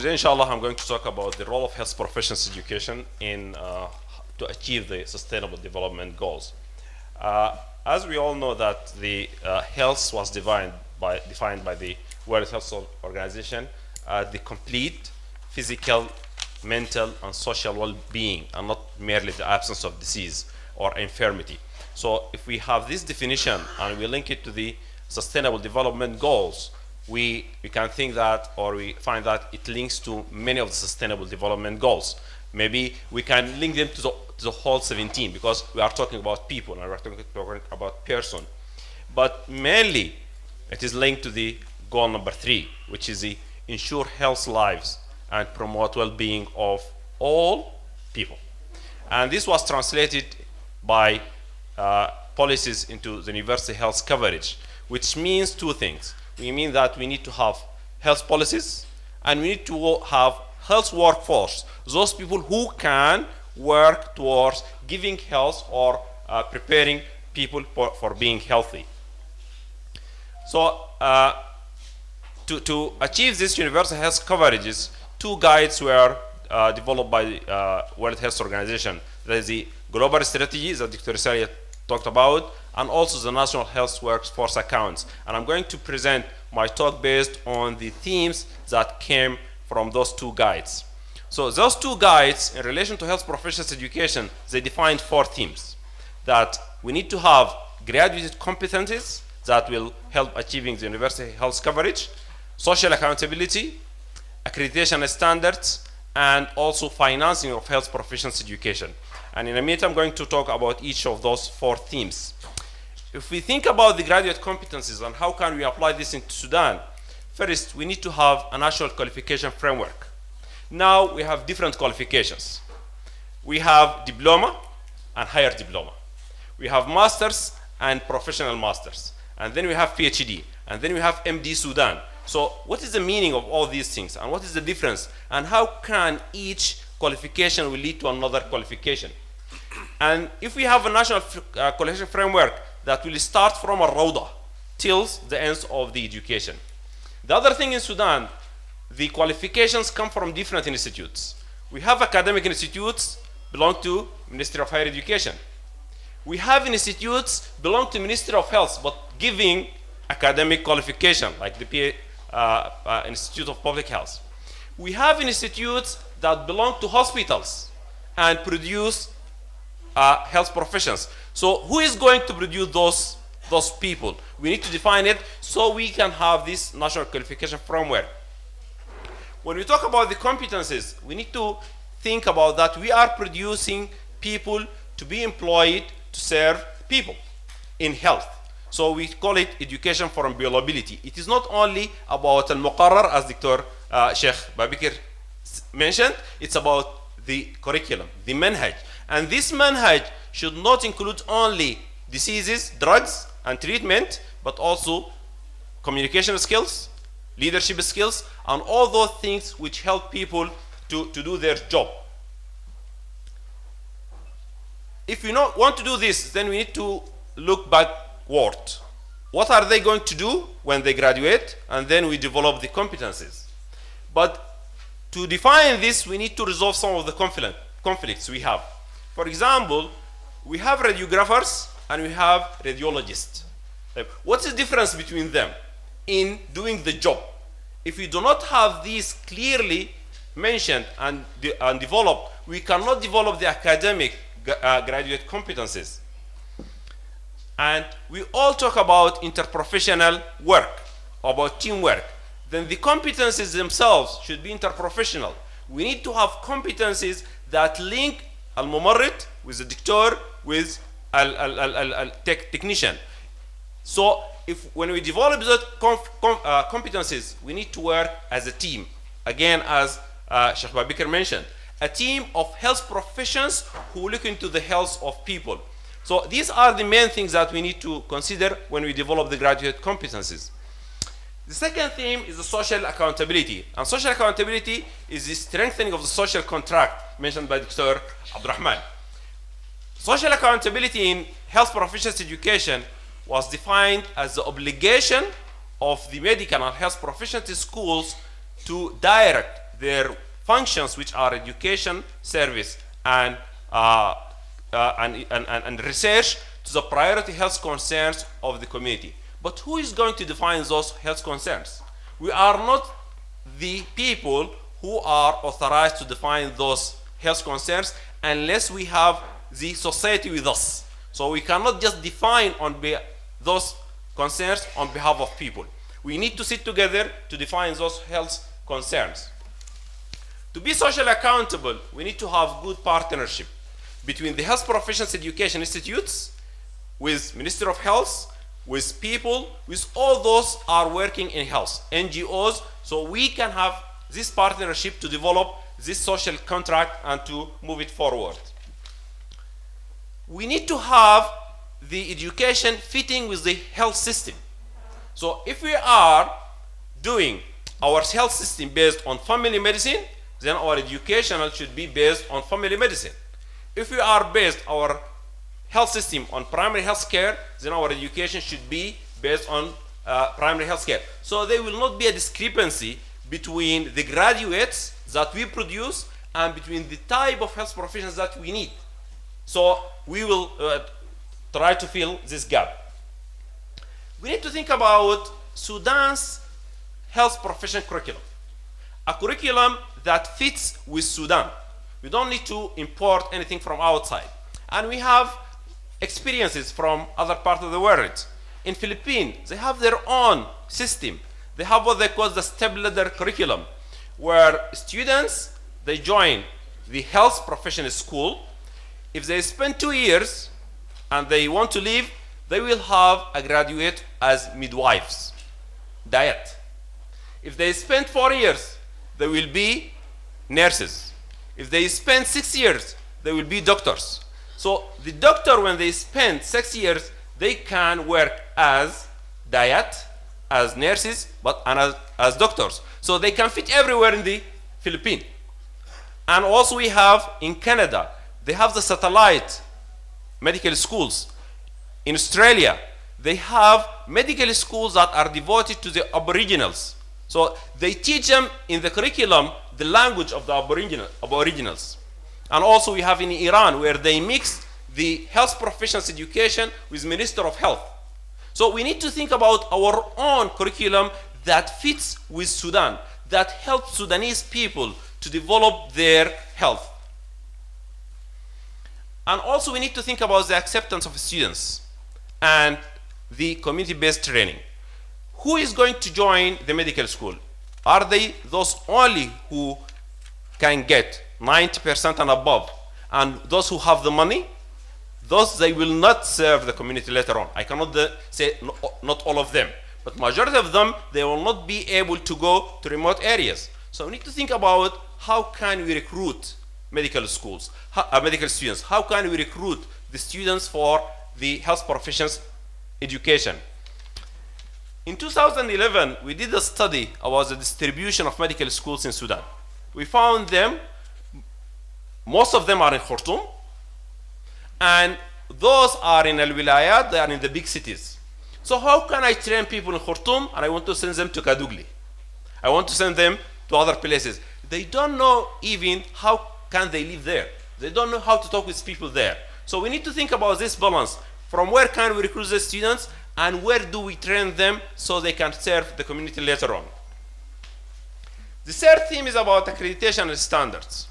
today, inshallah, I'm going to talk about the role of health professions education in to achieve the Sustainable Development Goals. As we all know that the health was defined by the World Health Organization as the complete physical, mental, and social well-being, and not merely the absence of disease or infirmity. So if we have this definition and we link it to the Sustainable Development Goals, we can think that, or we find that it links to many of the Sustainable Development Goals. Maybe we can link them to the whole 17, because we are talking about people and we're talking about person. But mainly, it is linked to the goal number 3, which is the ensure health lives and promote well-being of all people. And this was translated by policies into the universal health coverage, which means 2 things. We mean that we need to have health policies, and we need to have health workforce, those people who can work towards giving health or preparing people for being healthy. So to achieve this universal health coverages, 2 guides were developed by the World Health Organization. There is the global strategy that Dr. Salia talked about, and also the National Health Workforce Accounts. And I'm going to present my talk based on the themes that came from those 2 guides. So those 2 guides, in relation to health professions education, they defined 4 themes. That we need to have graduate competencies that will help achieving the universal health coverage, social accountability, accreditation standards, and also financing of health professions education. And in a minute, I'm going to talk about each of those 4 themes. If we think about the graduate competencies and how can we apply this into Sudan, first, we need to have a national qualification framework. Now, we have different qualifications. We have diploma and higher diploma. We have masters and professional masters. And then we have PhD. And then we have MD Sudan. So what is the meaning of all these things? And what is the difference? And how can each qualification will lead to another qualification? And if we have a national qualification framework that will start from a Rauda till the end of the education. The other thing in Sudan, the qualifications come from different institutes. We have academic institutes belong to Ministry of Higher Education. We have institutes belong to Ministry of Health, but giving academic qualification, like the Institute of Public Health. We have institutes that belong to hospitals and produce health professions. So who is going to produce those people? We need to define it so we can have this national qualification framework. When we talk about the competencies, we need to think about that we are producing people to be employed to serve people in health. So we call it education for employability. It is not only about al-muqarrar, as Dr. Sheikh Babikir mentioned, it's about the curriculum, the manhaj. And this manhaj should not include only diseases, drugs, and treatment, but also communication skills, leadership skills, and all those things which help people to do their job. If we want to do this, then we need to look backward. What are they going to do when they graduate? And then we develop the competencies. But to define this, we need to resolve some of the conflicts we have. For example, we have radiographers and we have radiologists. What's the difference between them in doing the job? If we do not have these clearly mentioned and developed, we cannot develop the academic graduate competencies. And we all talk about interprofessional work, about teamwork. Then the competencies themselves should be interprofessional. We need to have competencies that link al-mumarrid with the doctor, with technician. So when we develop those competencies, we need to work as a team. Again, as Sheikh Babikir mentioned, a team of health professions who look into the health of people. So these are the main things that we need to consider when we develop the graduate competencies. The second theme is the social accountability. And social accountability is the strengthening of the social contract mentioned by Dr. Abdurrahman. Social accountability in health professions education was defined as the obligation of the medical and health professions schools to direct their functions, which are education, service, and research, to the priority health concerns of the community. But who is going to define those health concerns? We are not the people who are authorized to define those health concerns unless we have the society with us. So we cannot just define those concerns on behalf of people. We need to sit together to define those health concerns. To be socially accountable, we need to have good partnership between the health professions education institutes, with Ministry of Health, with people, with all those are working in health, NGOs, so we can have this partnership to develop this social contract and to move it forward. We need to have the education fitting with the health system. So if we are doing our health system based on family medicine, then our educational should be based on family medicine. If we are based our health system on primary health care, then our education should be based on primary health care. So there will not be a discrepancy between the graduates that we produce and between the type of health professions that we need. So we will try to fill this gap. We need to think about Sudan's health profession curriculum, a curriculum that fits with Sudan. We don't need to import anything from outside. And we have experiences from other parts of the world. In Philippines, they have their own system. They have what they call the step-ladder curriculum, where students, they join the health profession school. If they spend 2 years and they want to leave, they will have a graduate as midwives, diet. If they spend 4 years, they will be nurses. If they spend 6 years, they will be doctors. So the doctor, when they spend 6 years, they can work as diet, as nurses, and as doctors. So they can fit everywhere in the Philippines. And also we have in Canada, they have the satellite medical schools. In Australia, they have medical schools that are devoted to the Aboriginals. So they teach them in the curriculum the language of the Aboriginals. And also we have in Iran, where they mix the health professions education with Minister of Health. So we need to think about our own curriculum that fits with Sudan, that helps Sudanese people to develop their health. And also we need to think about the acceptance of students and the community-based training. Who is going to join the medical school? Are they those only who can get 90% and above, and those who have the money? Those, they will not serve the community later on. I cannot say not all of them, but majority of them, they will not be able to go to remote areas. So we need to think about how can we recruit medical schools, medical students. How can we recruit the students for the health professions education? In 2011, we did a study about the distribution of medical schools in Sudan. We found them, most of them are in Khartoum, and those are in Al-Wilayat, they are in the big cities. So how can I train people in Khartoum and I want to send them to Kadugli? I want to send them to other places. They don't know even how can they live there. They don't know how to talk with people there. So we need to think about this balance. From where can we recruit the students and where do we train them so they can serve the community later on? The third theme is about accreditation and standards.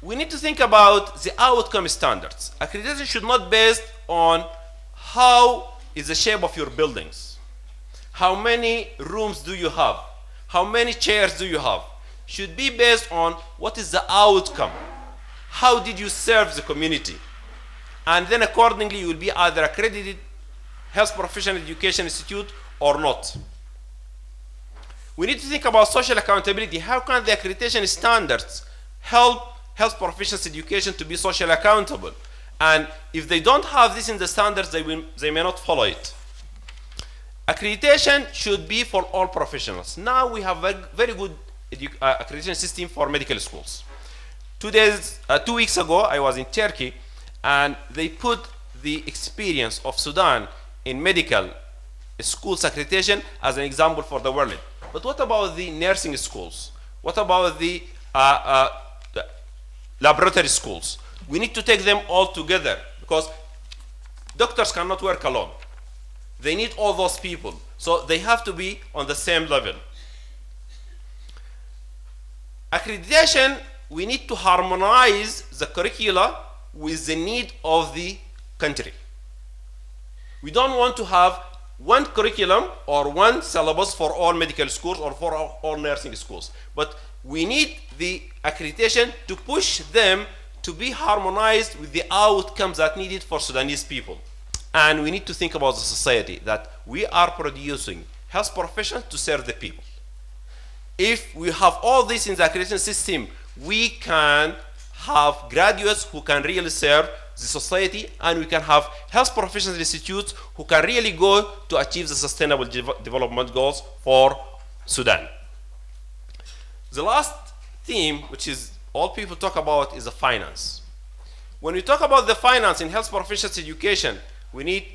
We need to think about the outcome standards. Accreditation should not be based on how is the shape of your buildings. How many rooms do you have? How many chairs do you have? Should be based on what is the outcome. How did you serve the community? And then accordingly you will be either accredited health professional education institute or not. We need to think about social accountability. How can the accreditation standards help health professionals education to be socially accountable? And if they don't have this in the standards, they may not follow it. Accreditation should be for all professionals. Now we have a very good accreditation system for medical schools. 2 weeks ago, I was in Turkey, and they put the experience of Sudan in medical schools accreditation as an example for the world. But what about the nursing schools? What about the laboratory schools? We need to take them all together because doctors cannot work alone. They need all those people. So they have to be on the same level. Accreditation, we need to harmonize the curricula with the need of the country. We don't want to have one curriculum or one syllabus for all medical schools or for all nursing schools. But we need the accreditation to push them to be harmonized with the outcomes that needed for Sudanese people. And we need to think about the society that we are producing health professionals to serve the people. If we have all this in the accreditation system, we can have graduates who can really serve the society, and we can have health professional institutes who can really go to achieve the sustainable development goals for Sudan. The last theme, which is all people talk about, is the finance. When we talk about the finance in health professionals education, we need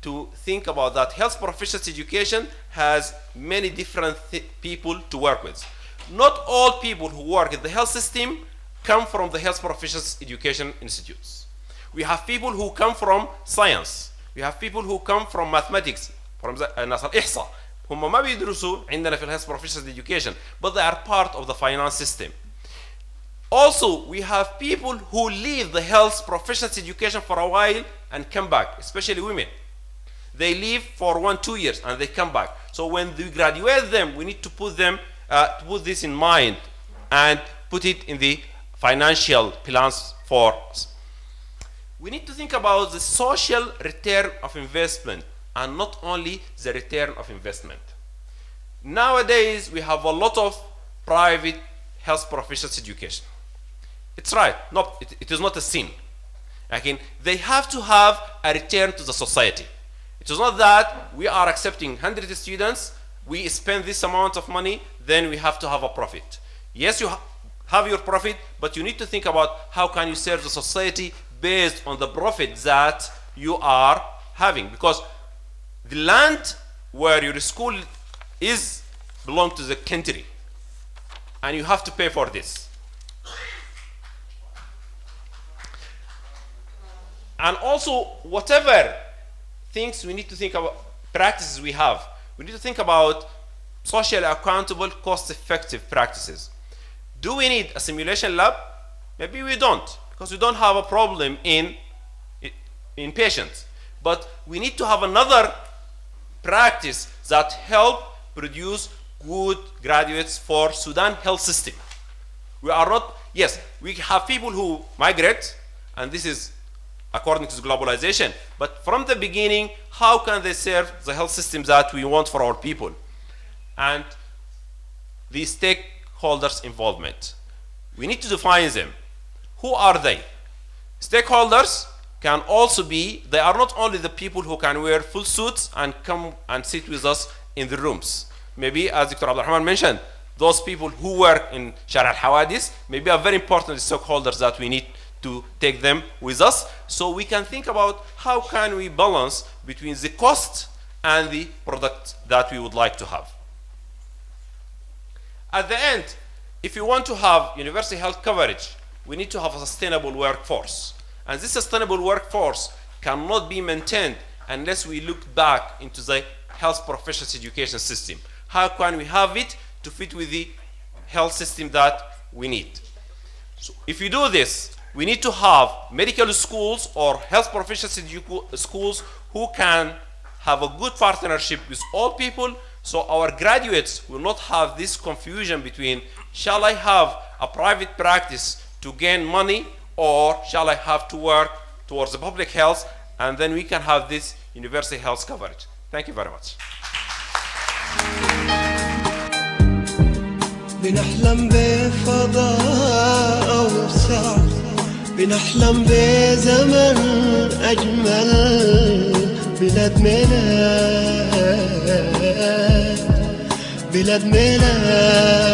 to think about that health professionals education has many different people to work with. Not all people who work in the health system come from the health professionals education institutes. We have people who come from science. We have people who come from mathematics, from الناس الإحصاء. هم ما بيدرسوا عندنا في health professionals education, but they are part of the finance system. Also, we have people who leave the health professionals education for a while and come back, especially women. They leave for 1-2 years and they come back. So when we graduate them, we need to put put this in mind and put it in the financial plans for us. We need to think about the social return of investment and not only the return of investment. Nowadays, we have a lot of private health professionals education. It's right. No, it is not a sin. Again, they have to have a return to the society. It is not that we are accepting 100 students, we spend this amount of money, then we have to have a profit. Yes, you have your profit, but you need to think about how can you serve the society based on the profit that you are having. Because the land where your school is belongs to the country, and you have to pay for this. And also, whatever things we need to think about, practices we have, we need to think about socially accountable, cost-effective practices. Do we need a simulation lab? Maybe we don't, because we don't have a problem in patients. But we need to have another practice that help produce good graduates for Sudan health system. We are not, yes, we have people who migrate, and this is according to globalization, but from the beginning, how can they serve the health systems that we want for our people? And the stakeholders' involvement. We need to define them. Who are they? Stakeholders can also be, they are not only the people who can wear full suits and come and sit with us in the rooms. Maybe, as Dr. Abdullah mentioned, those people who work in Sharjah al-Hawadis may be a very important stakeholders that we need to take them with us, so we can think about how can we balance between the cost and the product that we would like to have. At the end, if you want to have universal health coverage, we need to have a sustainable workforce. And this sustainable workforce cannot be maintained unless we look back into the health professionals education system. How can we have it to fit with the health system that we need? So if you do this, we need to have medical schools or health professionals schools who can have a good partnership with all people, so our graduates will not have this confusion between shall I have a private practice to gain money or shall I have to work towards the public health, and then we can have this universal health coverage. Thank you very much. بنحلم بفضاء أوسع بنحلم بزمن أجمل بلاد ميلاد بلاد ميلاد